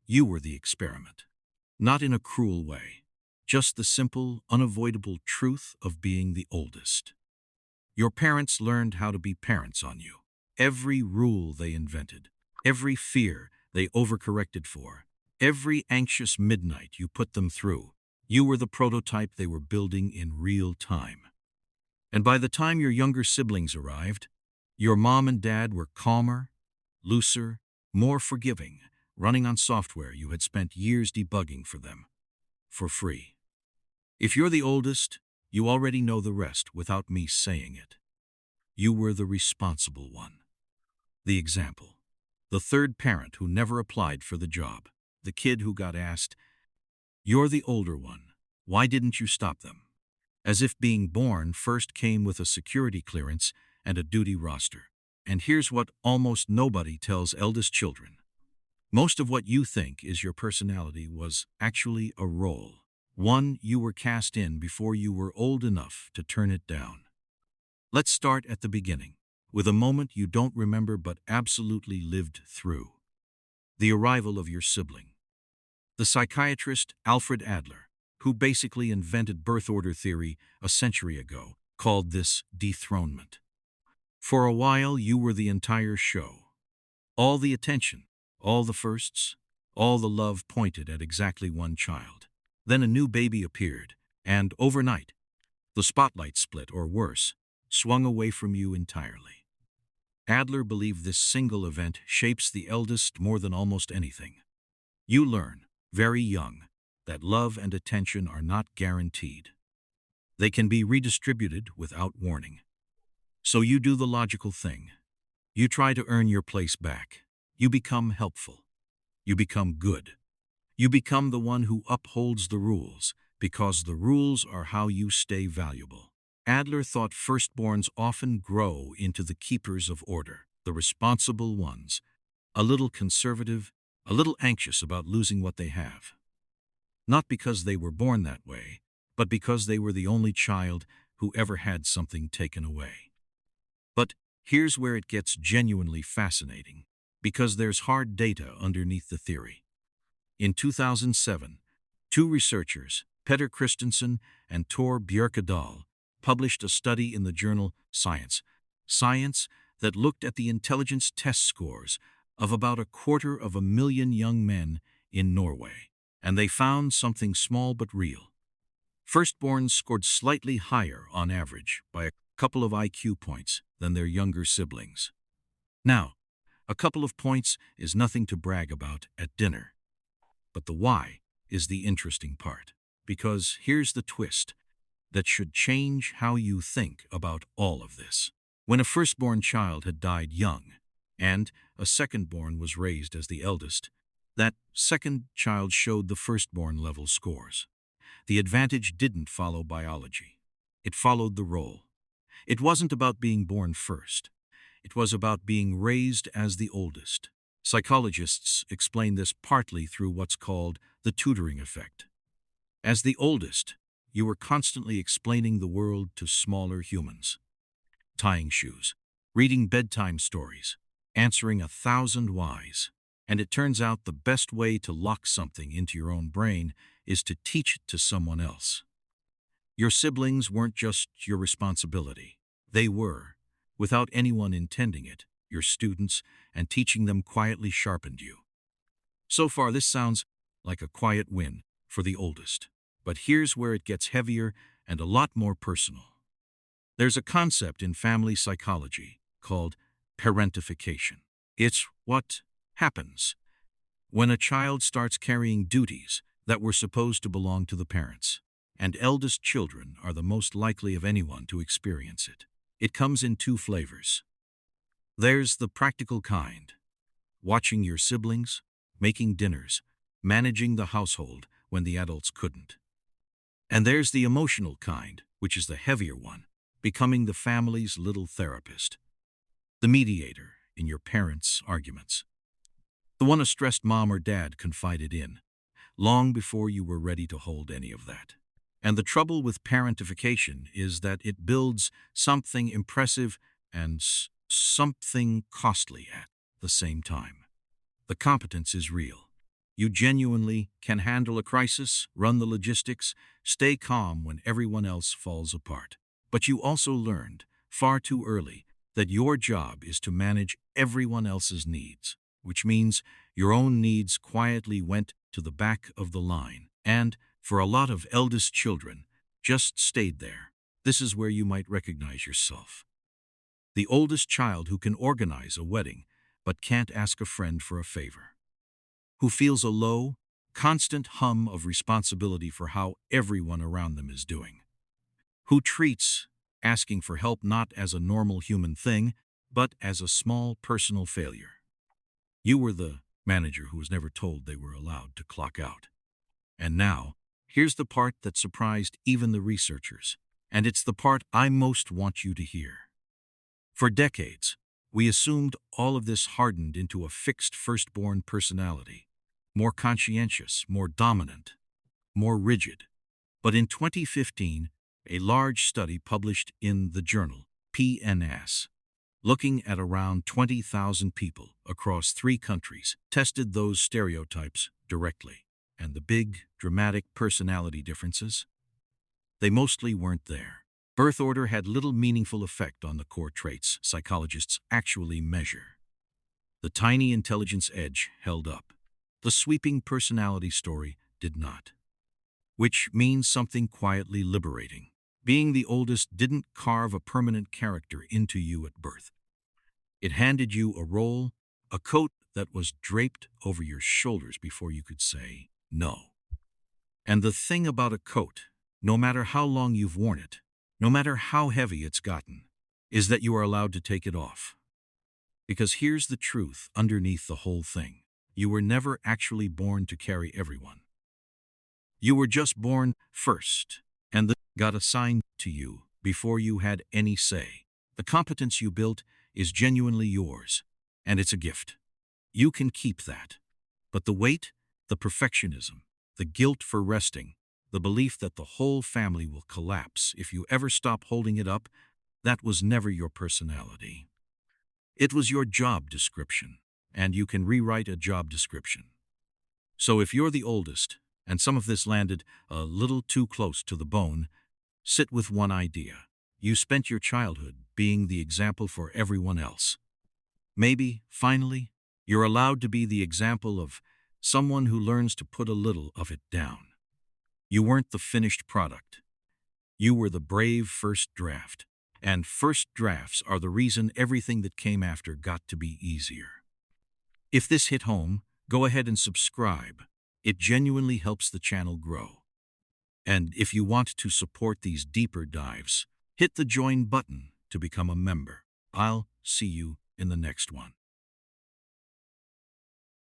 You were the experiment. Not in a cruel way, just the simple, unavoidable truth of being the oldest. Your parents learned how to be parents on you. Every rule they invented, every fear they overcorrected for, every anxious midnight you put them through, you were the prototype they were building in real time. And by the time your younger siblings arrived, your mom and dad were calmer, looser, more forgiving, running on software you had spent years debugging for them, for free. If you're the oldest, you already know the rest without me saying it. You were the responsible one. The example. The third parent who never applied for the job. The kid who got asked, "You're the older one. Why didn't you stop them?" As if being born first came with a security clearance and a duty roster. And here's what almost nobody tells eldest children. Most of what you think is your personality was actually a role. One you were cast in before you were old enough to turn it down. Let's start at the beginning, with a moment you don't remember but absolutely lived through. The arrival of your sibling. The psychiatrist Alfred Adler, who basically invented birth order theory a century ago, called this dethronement. For a while, you were the entire show. All the attention, all the firsts, all the love pointed at exactly one child. Then a new baby appeared, and overnight, the spotlight split, or worse, swung away from you entirely. Adler believed this single event shapes the eldest more than almost anything. You learn, very young, that love and attention are not guaranteed. They can be redistributed without warning. So you do the logical thing. You try to earn your place back. You become helpful. You become good. You become the one who upholds the rules, because the rules are how you stay valuable. Adler thought firstborns often grow into the keepers of order, the responsible ones, a little conservative, a little anxious about losing what they have. Not because they were born that way, but because they were the only child who ever had something taken away. But here's where it gets genuinely fascinating, because there's hard data underneath the theory. In 2007, two researchers, Petter Christensen and Tor Bjerkedal, published a study in the journal Science that looked at the intelligence test scores of about 250,000 young men in Norway, and they found something small but real. Firstborns scored slightly higher on average by a couple of IQ points than their younger siblings. Now, a couple of points is nothing to brag about at dinner. But the why is the interesting part, because here's the twist that should change how you think about all of this. When a firstborn child had died young, and a secondborn was raised as the eldest, that second child showed the firstborn level scores. The advantage didn't follow biology. It followed the role. It wasn't about being born first. It was about being raised as the oldest. Psychologists explain this partly through what's called the tutoring effect. As the oldest, you were constantly explaining the world to smaller humans. Tying shoes, reading bedtime stories, answering 1,000 whys. And it turns out the best way to lock something into your own brain is to teach it to someone else. Your siblings weren't just your responsibility. They were, without anyone intending it, your students, and teaching them quietly sharpened you. So far, this sounds like a quiet win for the oldest. But here's where it gets heavier and a lot more personal. There's a concept in family psychology called parentification. It's what happens when a child starts carrying duties that were supposed to belong to the parents, and eldest children are the most likely of anyone to experience it. It comes in two flavors. There's the practical kind, watching your siblings, making dinners, managing the household when the adults couldn't. And there's the emotional kind, which is the heavier one, becoming the family's little therapist, the mediator in your parents' arguments, the one a stressed mom or dad confided in, long before you were ready to hold any of that. And the trouble with parentification is that it builds something impressive and something costly at the same time. The competence is real. You genuinely can handle a crisis, run the logistics, stay calm when everyone else falls apart. But you also learned, far too early, that your job is to manage everyone else's needs, which means your own needs quietly went to the back of the line, and, for a lot of eldest children, just stayed there. This is where you might recognize yourself. The oldest child who can organize a wedding, but can't ask a friend for a favor. Who feels a low, constant hum of responsibility for how everyone around them is doing. Who treats asking for help not as a normal human thing, but as a small personal failure. You were the manager who was never told they were allowed to clock out. And now, here's the part that surprised even the researchers, and it's the part I most want you to hear. For decades, we assumed all of this hardened into a fixed firstborn personality, more conscientious, more dominant, more rigid. But in 2015, a large study published in the journal PNAS, looking at around 20,000 people across 3 countries, tested those stereotypes directly. And the big, dramatic personality differences? They mostly weren't there. Birth order had little meaningful effect on the core traits psychologists actually measure. The tiny intelligence edge held up. The sweeping personality story did not. Which means something quietly liberating. Being the oldest didn't carve a permanent character into you at birth. It handed you a role, a coat that was draped over your shoulders before you could say no. And the thing about a coat, no matter how long you've worn it, no matter how heavy it's gotten, is that you are allowed to take it off. Because here's the truth underneath the whole thing. You were never actually born to carry everyone. You were just born first, and the got assigned to you before you had any say. The competence you built is genuinely yours, and it's a gift. You can keep that. But the weight, the perfectionism, the guilt for resting, the belief that the whole family will collapse if you ever stop holding it up, that was never your personality. It was your job description, and you can rewrite a job description. So if you're the oldest, and some of this landed a little too close to the bone, sit with one idea. You spent your childhood being the example for everyone else. Maybe, finally, you're allowed to be the example of someone who learns to put a little of it down. You weren't the finished product. You were the brave first draft. And first drafts are the reason everything that came after got to be easier. If this hit home, go ahead and subscribe. It genuinely helps the channel grow. And if you want to support these deeper dives, hit the join button to become a member. I'll see you in the next one.